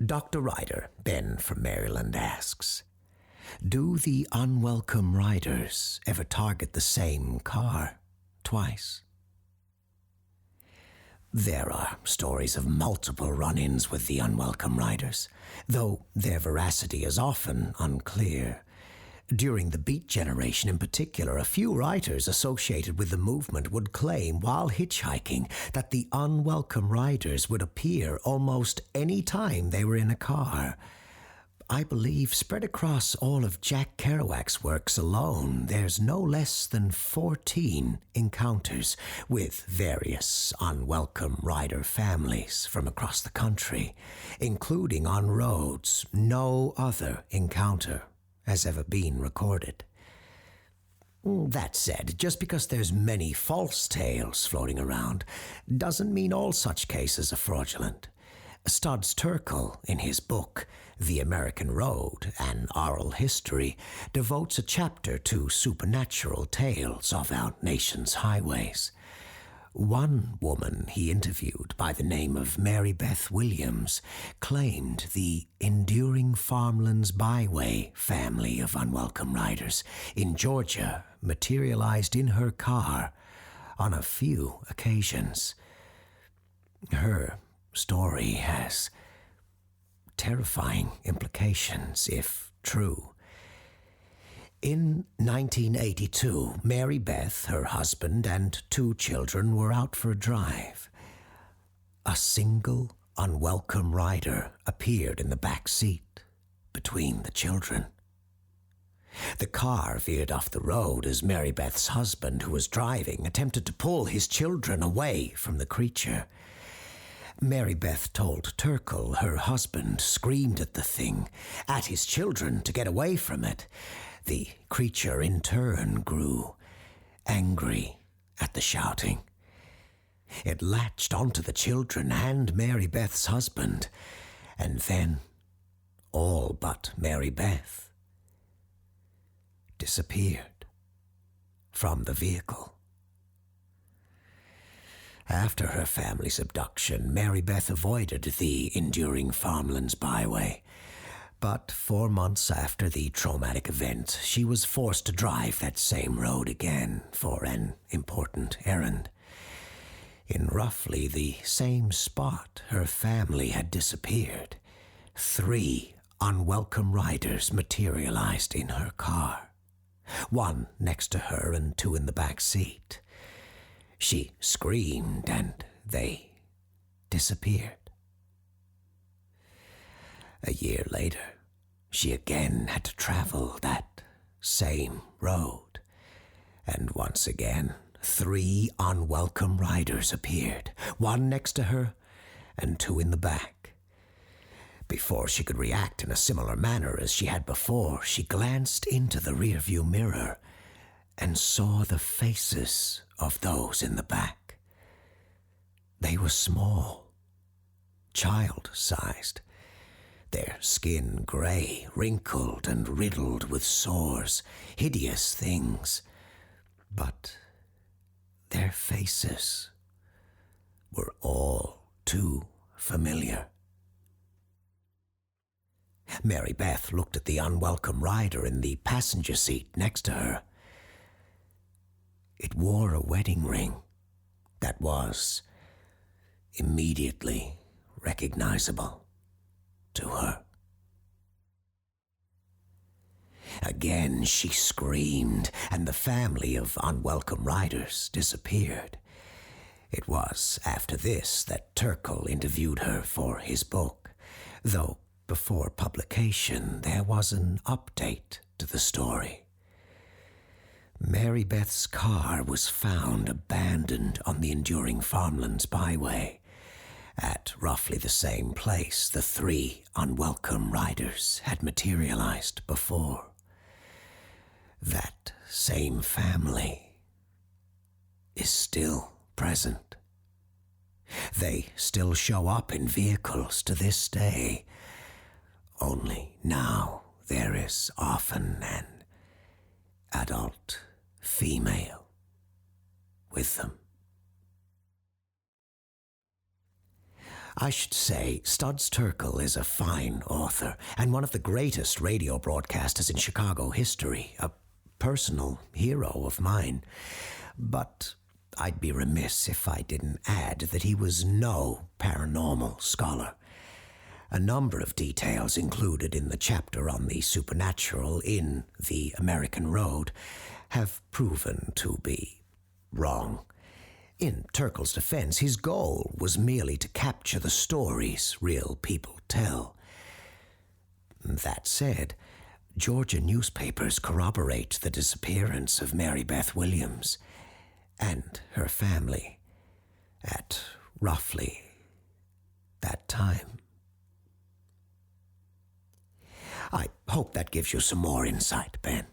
Dr. Ryder, Ben from Maryland, asks, do the Unwelcome Riders ever target the same car twice? There are stories of multiple run-ins with the Unwelcome Riders, though their veracity is often unclear. During the Beat generation in particular, a few writers associated with the movement would claim while hitchhiking that the Unwelcome Riders would appear almost any time they were in a car. I believe spread across all of Jack Kerouac's works alone, there's no less than 14 encounters with various Unwelcome Rider families from across the country, including on roads no other encounter has ever been recorded. That said, just because there's many false tales floating around doesn't mean all such cases are fraudulent. Studs Terkel, in his book The American Road, An Oral History, devotes a chapter to supernatural tales of our nation's highways. One woman he interviewed by the name of Mary Beth Williams claimed the Enduring Farmlands Byway family of Unwelcome Riders in Georgia materialized in her car on a few occasions. Her story has terrifying implications if true. In 1982, Mary Beth, her husband, and 2 children were out for a drive. A single Unwelcome Rider appeared in the back seat between the children. The car veered off the road as Mary Beth's husband, who was driving, attempted to pull his children away from the creature. Mary Beth told Terkel her husband screamed at the thing, at his children, to get away from it. The creature in turn grew angry at the shouting. It latched onto the children and Mary Beth's husband, and then all but Mary Beth disappeared from the vehicle. After her family's abduction, Mary Beth avoided the Enduring Farmlands Byway. But 4 months after the traumatic event, she was forced to drive that same road again for an important errand. In roughly the same spot her family had disappeared, 3 Unwelcome Riders materialized in her car, 1 next to her and 2 in the back seat. She screamed and they disappeared. A year later, she again had to travel that same road, and once again 3 Unwelcome Riders appeared, 1 next to her and 2 in the back. Before she could react in a similar manner as she had before, she glanced into the rearview mirror and saw the faces of those in the back. They were small, child-sized, their skin gray, wrinkled and riddled with sores, hideous things. But their faces were all too familiar. Mary Beth looked at the Unwelcome Rider in the passenger seat next to her. It wore a wedding ring that was immediately recognizable to her. Again she screamed, and the family of Unwelcome Riders disappeared. It was after this that Terkel interviewed her for his book, though before publication there was an update to the story. Mary Beth's car was found abandoned on the Enduring Farmlands Byway, at roughly the same place the 3 Unwelcome Riders had materialized before. That same family is still present. They still show up in vehicles to this day, only now there is often an adult female with them. I should say Studs Terkel is a fine author and one of the greatest radio broadcasters in Chicago history, a personal hero of mine. But I'd be remiss if I didn't add that he was no paranormal scholar. A number of details included in the chapter on the supernatural in The American Road have proven to be wrong. In Terkel's defense, his goal was merely to capture the stories real people tell. That said, Georgia newspapers corroborate the disappearance of Mary Beth Williams and her family at roughly that time. I hope that gives you some more insight, Ben.